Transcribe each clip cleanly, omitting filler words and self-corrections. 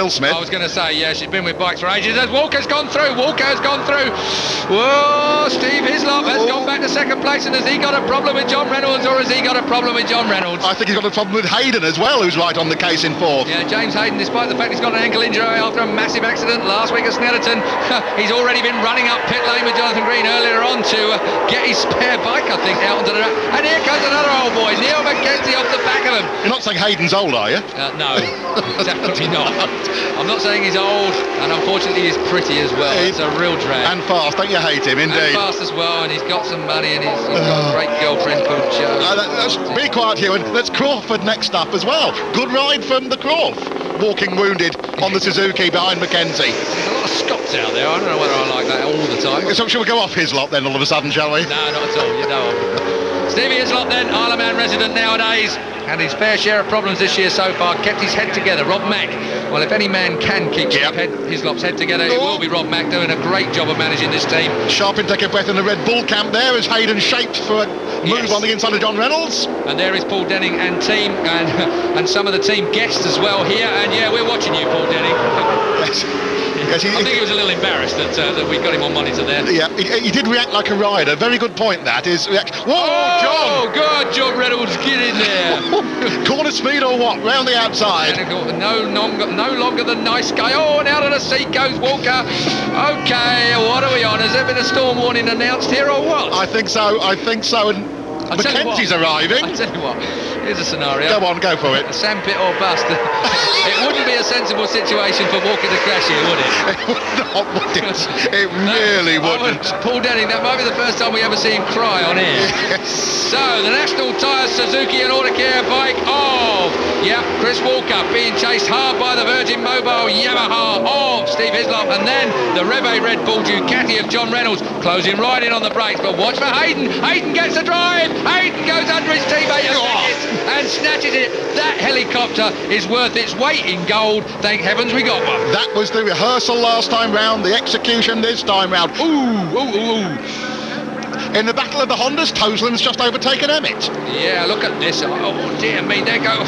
Phil Smith. I was going to say, yeah, she's been with bikes for ages. As Walker's gone through. Whoa, Steve Hislop has gone back to second place. And has he got a problem with John Reynolds, or has he got a problem with John Reynolds? I think he's got a problem with Hayden as well, who's right on the case in fourth. Yeah, James Hayden, despite the fact he's got an ankle injury after a massive accident last week at Snetterton, he's already been running up pit lane with Jonathan Green earlier on to get his spare bike, I think, out onto the track. And here comes another old boy, Neil Mackenzie, off the back of him. You're not saying Hayden's old, are you? No, definitely not. I'm not saying he's old, and unfortunately he's pretty as well. It's a real drag. And fast, don't you hate him, indeed? And fast as well, and he's got some money, and he's got a great girlfriend called Jo. Be quiet here, and that's Crawford next up as well. Good ride from the Crawf, walking wounded on the Suzuki behind Mackenzie. There's a lot of Scots out there. I don't know whether I like that all the time. So shall we go off Hislop then all of a sudden, shall we? No, not at all, you know. Stevie Hislop then, Isle of Man resident nowadays, had his fair share of problems this year so far, kept his head together. Rob Mack, well, if any man can keep Hislop's head together, it will be Rob Mack, doing a great job of managing this team. Sharpin take a breath in the Red Bull camp there as Hayden shaped for a move on the inside of John Reynolds. And there is Paul Denning and team, and some of the team guests as well here. And yeah, we're watching you, Paul Denning. Yes. Yes, I think he was a little embarrassed that we got him on monitor there. Yeah, he did react like a rider. Very good point, that is. Whoa, John! Oh, God, John Reynolds, get in there. Corner speed or what? Round the outside. No longer the nice guy. Oh, and out of the seat goes Walker. Okay, what are we on? Has there been a storm warning announced here or what? I think so. And Mackenzie's arriving. I'll tell you what, here's a scenario. Go on, go for it. Sandpit or bust. It wouldn't be a sensible situation for Walker to crash here, would it? It would not, would it? It really wouldn't. Paul Denning, that might be the first time we ever see him cry on air. Yes. So, the National Tyres Suzuki and Autocare bike of, Chris Walker being chased hard by the Virgin Mobile Yamaha of Steve Hislop, and then the Reve Red Bull Ducati of John Reynolds closing right in on the brakes. But watch for Hayden. Hayden gets the drive. Hayden goes under his teammate and snatches it. That helicopter is worth its weight in gold. Thank heavens we got one. That was the rehearsal last time round, the execution this time round. Ooh. In the battle of the Hondas, Tosland's just overtaken Emmett. Yeah, look at this. Oh, dear me, there go.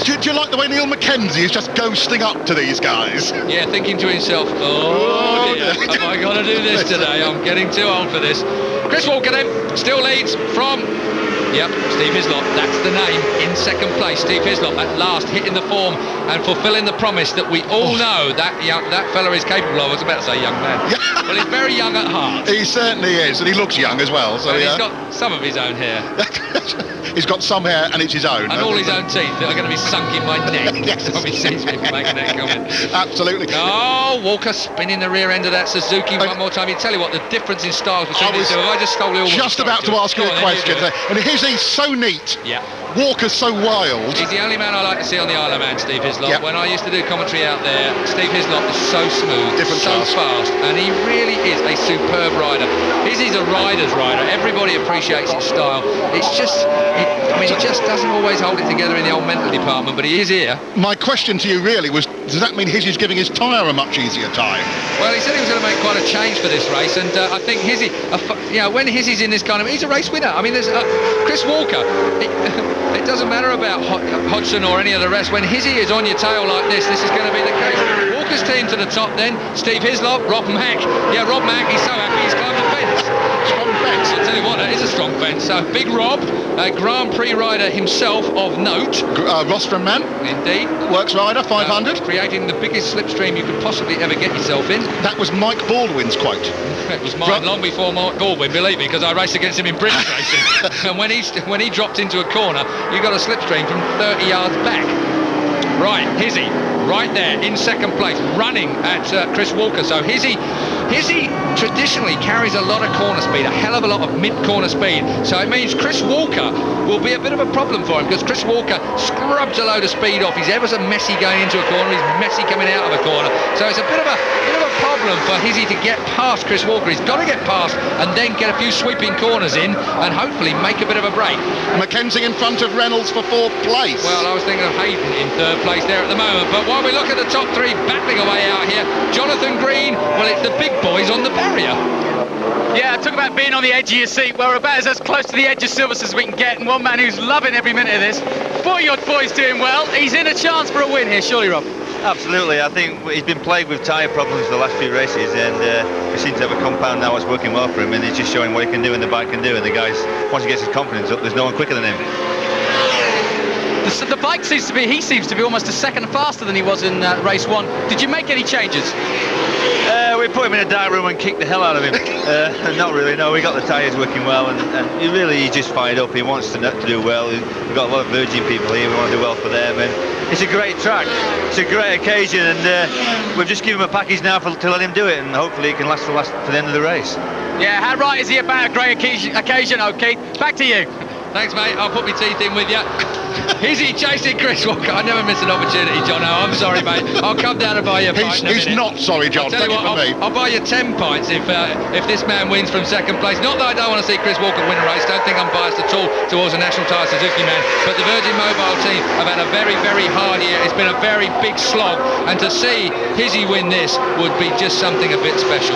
Do you like the way Neil Mackenzie is just ghosting up to these guys? Yeah, thinking to himself, oh dear, have I got to do this today? I'm getting too old for this. Chris Walker then still leads from Steve Hislop, that's the name, in second place. Steve Hislop at last hitting the form and fulfilling the promise that we all know that fella is capable of. I was about to say young man. Well, he's very young at heart. He certainly is, and he looks young as well. So he's got some of his own hair. He's got some hair and it's his own. And all his own teeth that are going to be sunk in my neck. Yes. Probably sees me making that comment. Absolutely. Oh, Walker spinning the rear end of that Suzuki one more time. You tell you what, the difference in styles between these two. I just stole all just about to ask you a question. And he's so neat. Yeah. Walker's so wild. He's the only man I like to see on the Isle of Man, Steve Hislop. Yep. When I used to do commentary out there, Steve Hislop is so smooth, so fast, and he really is a superb rider. He's a rider's rider. Everybody appreciates his style. It's just, he just doesn't always hold it together in the old mental department, but he is here. My question to you really was, does that mean Hizzy's giving his tyre a much easier time? Well, he said he was going to make quite a change for this race, and I think Hizzy, when Hizzy's in this kind of, he's a race winner. I mean, there's Chris Walker. It doesn't matter about Hodgson or any of the rest. When Hizzy is on your tail like this is going to be the case. Walker's team to the top then. Steve Hislop, Rob Mack. Yeah, Rob Mack, he's so happy he's climbed the fence. Strong fence. I'll tell you what, it is a strong fence. So Big Rob, Grand Prix rider himself of note. Rostrum man. Indeed. Works rider, 500. Creating the biggest slipstream you could possibly ever get yourself in. That was Mike Baldwin's quote. It was mine long before Mike Baldwin, believe me, because I raced against him in British racing. And when he dropped into a corner, you got a slipstream from 30 yards back. Right, Hizzy, right there in second place, running at Chris Walker. So Hizzy traditionally carries a lot of corner speed, a hell of a lot of mid-corner speed. So it means Chris Walker will be a bit of a problem for him, because Chris Walker scrubs a load of speed off. He's ever so messy going into a corner, he's messy coming out of a corner. So it's a bit of a problem for Hizzy to get past Chris Walker. He's got to get past and then get a few sweeping corners in and hopefully make a bit of a break. Mackenzie in front of Reynolds for fourth place. Well, I was thinking of Hayden in third place there at the moment, but while we look at the top three battling away out here, Jonathan Green, well, it's the big boys on the barrier. Yeah, talk about being on the edge of your seat. Well, we're about as close to the edge of Silverstone as we can get, and one man who's loving every minute of this. 40-odd boys doing well. He's in a chance for a win here, surely, Rob. Absolutely. I think he's been plagued with tyre problems the last few races, and we seem to have a compound now that's working well for him, and he's just showing what he can do and the bike can do. And the guys, once he gets his confidence up, there's no one quicker than him. The bike seems to be almost a second faster than he was in race 1. Did you make any changes? We put him in a dark room and kicked the hell out of him. Not really, no. We got the tyres working well, and he's just fired up. He wants to do well. We've got a lot of Virgin people here. We want to do well for them, and it's a great track. It's a great occasion, and we've just given him a package now to let him do it, and hopefully it can last for the end of the race. Yeah, how right is he about a great occasion, O'Keefe? Back to you. Thanks, mate. I'll put my teeth in with you. Is he chasing Chris Walker? I never miss an opportunity, John. I'm sorry, mate. I'll come down and buy you a pint in a minute. He's not sorry, John. Take it from me. I'll buy you 10 pints if this man wins from second place. Not that I don't want to see Chris Walker win a race. Don't think I'm biased at all towards the National Tyre Suzuki man. But the Virgin Mobile team have had a very, very hard year. It's been a very big slog. And to see Hizzy win this would be just something a bit special.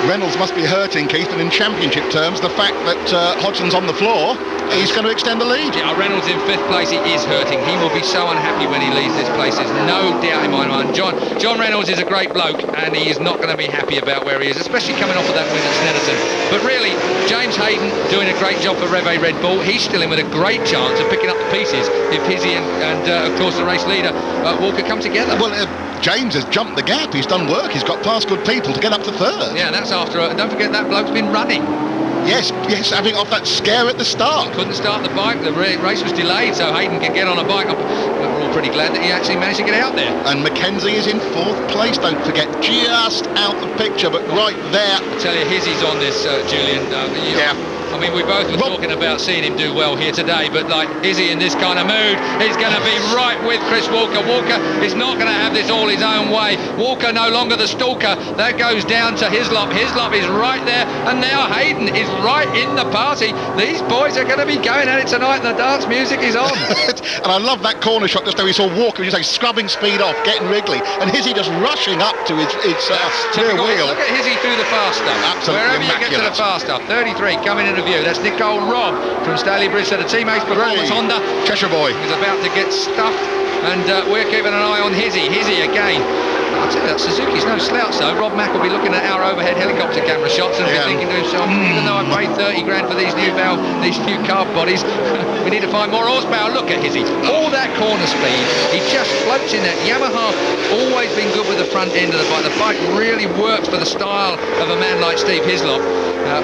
Reynolds must be hurting, Keith, and in championship terms, the fact that Hodgson's on the floor, he's going to extend the lead. Yeah, Reynolds in 5th place, he is hurting. He will be so unhappy when he leaves this place. There's no doubt in my mind. John Reynolds is a great bloke, and he is not going to be happy about where he is, especially coming off of that win at Snetterton. But really, James Hayden doing a great job for Reve Red Bull. He's still in with a great chance of picking up the pieces if Hizzy and of course, the race leader, Walker, come together. Well, James has jumped the gap. He's done work. He's got past good people to get up to 3rd. Yeah, that's after. Don't forget that bloke's been running. Yes, having off that scare at the start. Couldn't start the bike. The race was delayed, so Hayden could get on a bike. We're all pretty glad that he actually managed to get out there. And Mackenzie is in 4th place. Don't forget, just out the picture, but right there. I tell you, Hizzy's on this, Julian. Yeah. I mean, we both were talking about seeing him do well here today, but like, Hizzy in this kind of mood, he's going to be right with Chris Walker. Walker is not going to have this all his own way. Walker no longer the stalker. That goes down to Hislop. Hislop is right there, and now Hayden is right in the party. These boys are going to be going at it tonight, and the dance music is on. And I love that corner shot just though we saw Walker, you say, scrubbing speed off, getting wriggly, and Hizzy just rushing up to his rear wheel. Look at Hizzy through the fast stuff. Absolutely wherever immaculate. You get to the fast stuff. 33 coming into view. That's Nicole Robb from Staley Bridge, the teammates performance Honda. Cheshire boy. He's about to get stuffed, and we're keeping an eye on Hizzy. Hizzy again. I'll tell you that Suzuki's no slouch though. Rob Mack will be looking at our overhead helicopter camera shots and be thinking to himself, even though I paid 30 grand for these new carb bodies, we need to find more horsepower. Look at Hizzy, all that corner speed, he just floats in there. Yamaha always been good with the front end of the bike. The bike really works for the style of a man like Steve Hislop.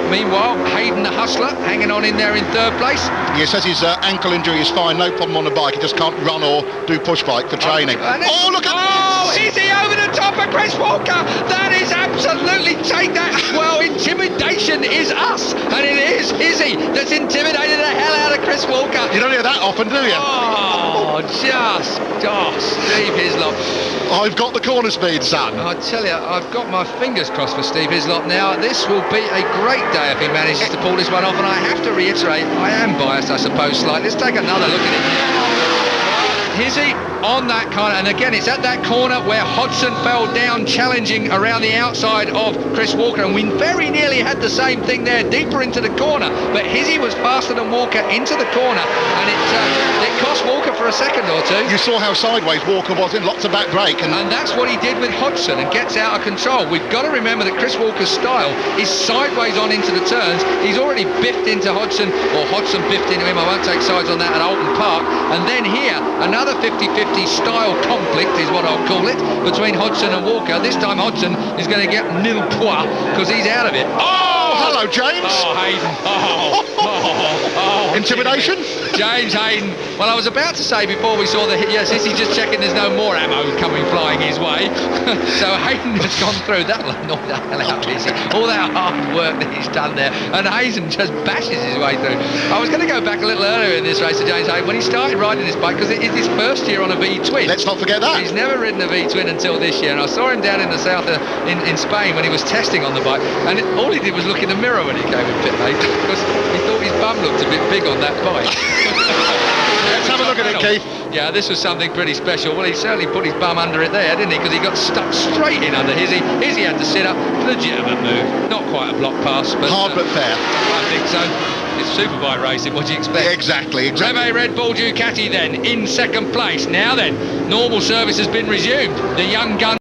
Meanwhile, Hayden the hustler hanging on in there in 3rd place. He says his ankle injury is fine, no problem on the bike. He just can't run or do push bike for training. Oh, look at Hizzy over the top of Chris Walker. That is absolutely, take that. Well, intimidation is us, and it is Hizzy that's intimidated the hell out of Chris Walker. You don't hear that often, do you? Oh, Steve Hislop. I've got the corner speed, son. I tell you, I've got my fingers crossed for Steve Hislop now. This will be a great day if he manages to pull this one off, and I have to reiterate, I am biased, I suppose, slightly. Let's take another look at it. Hizzy on that kind of, and again it's at that corner where Hodgson fell down challenging around the outside of Chris Walker, and we very nearly had the same thing there deeper into the corner, but Hizzy was faster than Walker into the corner, and it cost Walker for a second or two. You saw how sideways Walker was in, lots of back brake, and that's what he did with Hodgson, and gets out of control. We've got to remember that Chris Walker's style is sideways on into the turns. He's already biffed into Hodgson, or Hodgson biffed into him. I won't take sides on that at Alton Park. And then here, another 50-50 style conflict is what I'll call it, between Hodgson and Walker. This time Hodgson is going to get nil point because he's out of it. Oh, hello, James. Oh, Hayden. Intimidation? James Hayden. Well, I was about to say before we saw yes, he's just checking there's no more ammo coming flying his way. So Hayden has gone through. That'll annoy the hell out of Hizzy. All that hard work that he's done there. And Hayden just bashes his way through. I was going to go back a little earlier in this race to James Hayden when he started riding this bike, because it's his first year on a V-twin. Let's not forget that. He's never ridden a V-twin until this year, and I saw him down in the south in Spain when he was testing on the bike, and all he did was look in the mirror when he came in pit lane, because he thought his bum looked a bit big on that bike. Let's have a look at it, Keith. Yeah, this was something pretty special. Well, he certainly put his bum under it there, didn't he? Because he got stuck straight in under Hizzy. Hizzy had to sit up. Legitimate move. Not quite a block pass, but hard but fair. I think so. It's Superbike racing, what do you expect? Exactly. Reve Red Bull Ducati then in second place. Now then, normal service has been resumed. The young gun